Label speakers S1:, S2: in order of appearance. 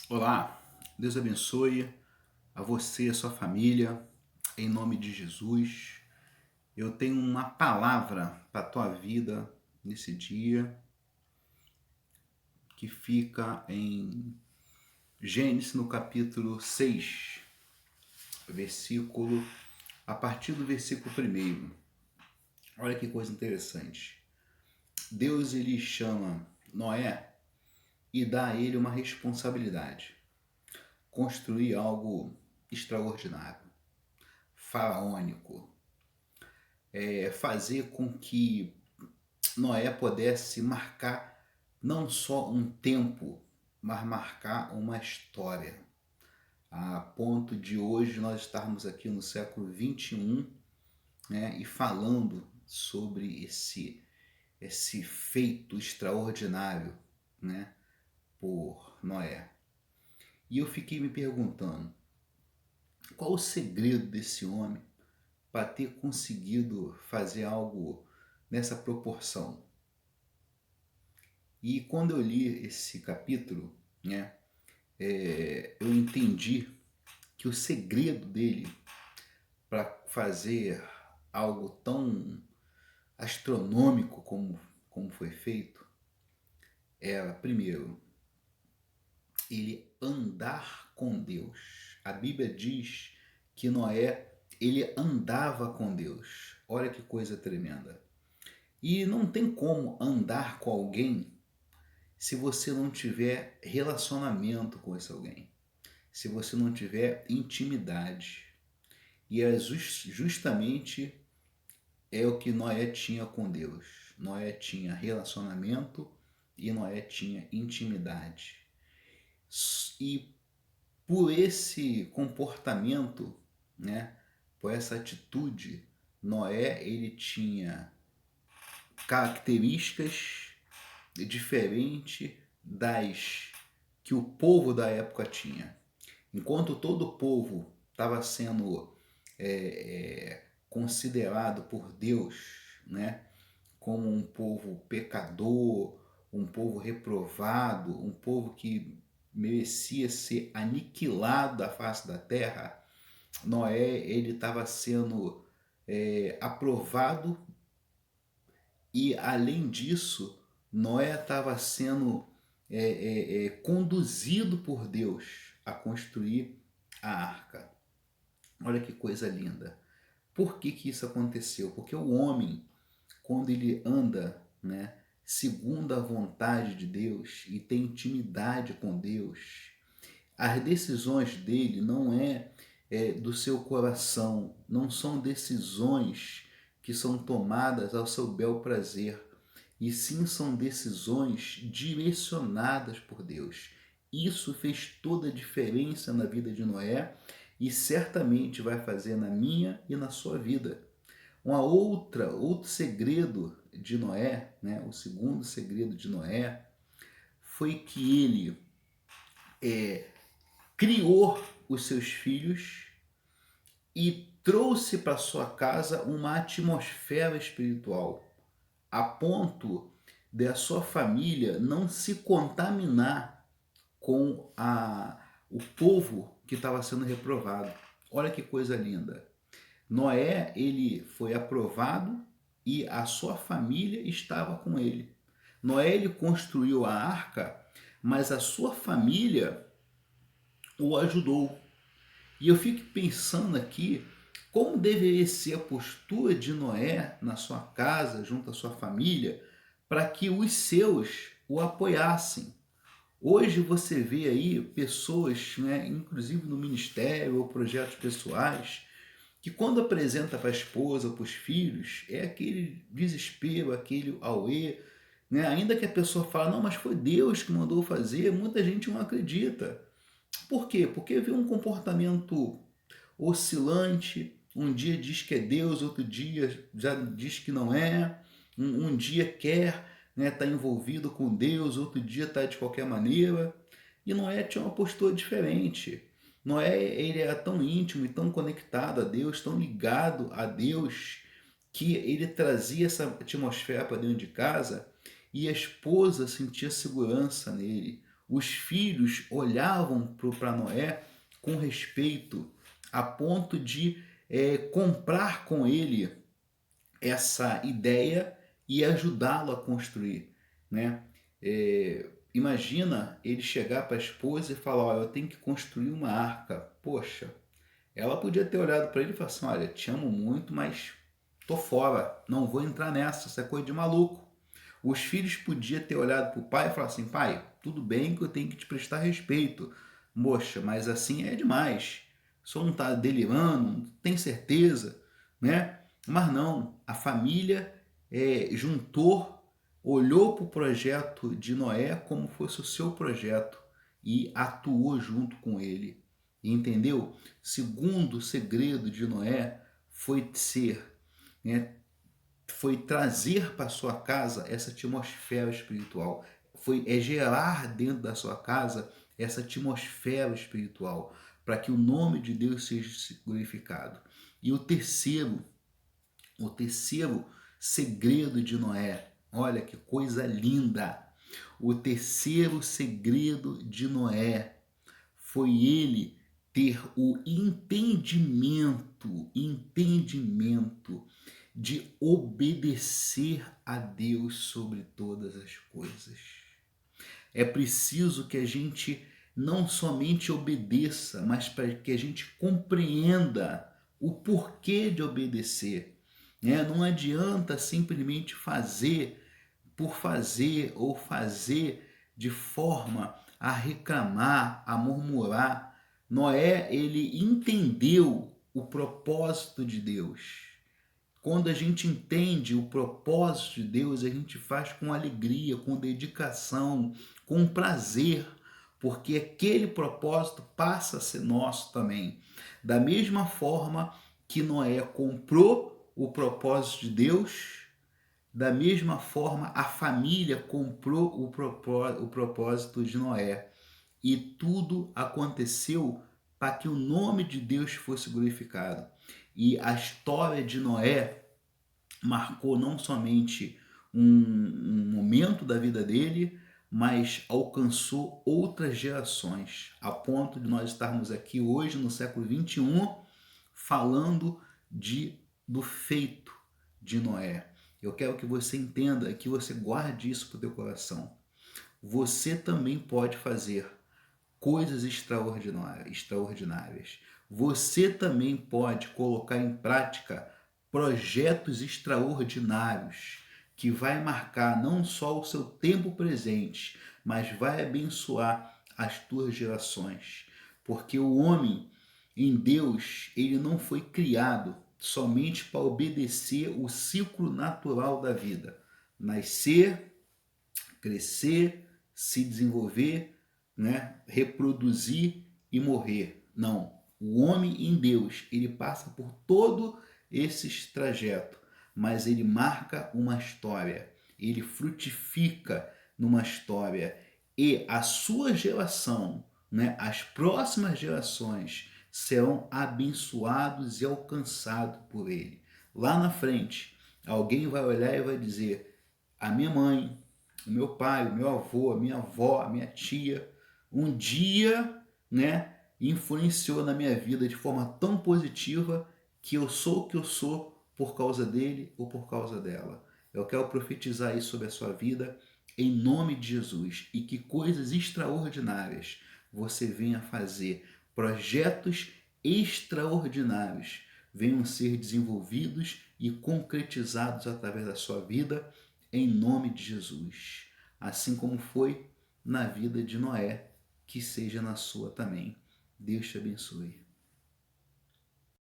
S1: Olá, Deus abençoe a você e a sua família, em nome de Jesus. Eu tenho uma palavra para a tua vida nesse dia, que fica em Gênesis no capítulo 6, a partir do versículo 1. Olha que coisa interessante. Deus ele chama Noé e dá a ele uma responsabilidade: construir algo extraordinário, faraônico, fazer com que Noé pudesse marcar não só um tempo, mas marcar uma história. A ponto de hoje nós estarmos aqui no século XXI, né, e falando sobre esse feito extraordinário, né, por Noé. E eu fiquei me perguntando, qual o segredo desse homem para ter conseguido fazer algo nessa proporção? E quando eu li esse capítulo, né, eu entendi que o segredo dele para fazer algo tão astronômico como foi feito era, primeiro, ele andar com Deus. A Bíblia diz que Noé, ele andava com Deus. Olha que coisa tremenda. E não tem como andar com alguém se você não tiver relacionamento com esse alguém, se você não tiver intimidade. E é justamente o que Noé tinha com Deus. Noé tinha relacionamento e Noé tinha intimidade. E por esse comportamento, né, por essa atitude, Noé ele tinha características diferentes das que o povo da época tinha. Enquanto todo o povo estava sendo considerado por Deus, né, como um povo pecador, um povo reprovado, um povo que merecia ser aniquilado da face da terra, Noé ele estava sendo aprovado, e além disso, Noé estava sendo conduzido por Deus a construir a arca. Olha que coisa linda. Por que isso aconteceu? Porque o homem, quando ele anda, né, segundo a vontade de Deus e tem intimidade com Deus, as decisões dele não é do seu coração, não são decisões que são tomadas ao seu bel prazer, e sim são decisões direcionadas por Deus. Isso fez toda a diferença na vida de Noé e certamente vai fazer na minha e na sua vida. Outro segredo de Noé, né, o segundo segredo de Noé, foi que ele criou os seus filhos e trouxe para sua casa uma atmosfera espiritual, a ponto de a sua família não se contaminar com o povo que estava sendo reprovado. Olha que coisa linda. Noé, ele foi aprovado e a sua família estava com ele. Noé, ele construiu a arca, mas a sua família o ajudou. E eu fico pensando aqui como deveria ser a postura de Noé na sua casa, junto à sua família, para que os seus o apoiassem. Hoje você vê aí pessoas, né, inclusive no ministério ou projetos pessoais, que quando apresenta para a esposa ou para os filhos, é aquele desespero, aquele auê, né? Ainda que a pessoa fale, não, mas foi Deus que mandou fazer, muita gente não acredita. Por quê? Porque vê um comportamento oscilante, um dia diz que é Deus, outro dia já diz que não é, um dia quer, né, tá envolvido com Deus, outro dia está de qualquer maneira, e Noé tinha uma postura diferente. Noé, ele era tão íntimo e tão conectado a Deus, tão ligado a Deus, que ele trazia essa atmosfera para dentro de casa e a esposa sentia segurança nele. Os filhos olhavam para Noé com respeito, a ponto de comprar com ele essa ideia e ajudá-lo a construir, né? Imagina ele chegar para a esposa e falar: "Olha, eu tenho que construir uma arca." Poxa, ela podia ter olhado para ele e falado assim: "Olha, te amo muito, mas tô fora, não vou entrar nessa, isso é coisa de maluco." Os filhos podiam ter olhado para o pai e falar assim: "Pai, tudo bem que eu tenho que te prestar respeito, moxa, mas assim é demais. O senhor não está delirando, tem certeza, né?" Mas não, a família juntou, olhou para o projeto de Noé como fosse o seu projeto e atuou junto com ele. Entendeu? Segundo segredo de Noé foi ser, né, foi trazer para sua casa essa atmosfera espiritual, gerar dentro da sua casa essa atmosfera espiritual, para que o nome de Deus seja glorificado. E o terceiro segredo de Noé, olha que coisa linda. O terceiro segredo de Noé foi ele ter o entendimento de obedecer a Deus sobre todas as coisas. É preciso que a gente não somente obedeça, mas para que a gente compreenda o porquê de obedecer, né? Não adianta simplesmente fazer por fazer ou fazer de forma a reclamar, a murmurar. Noé, ele entendeu o propósito de Deus. Quando a gente entende o propósito de Deus, a gente faz com alegria, com dedicação, com prazer, porque aquele propósito passa a ser nosso também. Da mesma forma que Noé comprou o propósito de Deus, da mesma forma a família comprou o propósito de Noé. E tudo aconteceu para que o nome de Deus fosse glorificado. E a história de Noé marcou não somente um momento da vida dele, mas alcançou outras gerações, a ponto de nós estarmos aqui hoje no século 21 falando do feito de Noé. Eu quero que você entenda, que você guarde isso para o teu coração. Você também pode fazer coisas extraordinárias. Você também pode colocar em prática projetos extraordinários que vai marcar não só o seu tempo presente, mas vai abençoar as tuas gerações. Porque o homem em Deus, ele não foi criado somente para obedecer o ciclo natural da vida. Nascer, crescer, se desenvolver, né, reproduzir e morrer. Não. O homem em Deus, ele passa por todo esse trajeto, mas ele marca uma história, ele frutifica numa história e a sua geração, né, as próximas gerações serão abençoados e alcançados por ele. Lá na frente, alguém vai olhar e vai dizer: a minha mãe, o meu pai, o meu avô, a minha avó, a minha tia, um dia, né, influenciou na minha vida de forma tão positiva que eu sou o que eu sou por causa dele ou por causa dela. Eu quero profetizar isso sobre a sua vida em nome de Jesus e que coisas extraordinárias você venha fazer, projetos extraordinários venham ser desenvolvidos e concretizados através da sua vida em nome de Jesus. Assim como foi na vida de Noé, que seja na sua também. Deus te abençoe.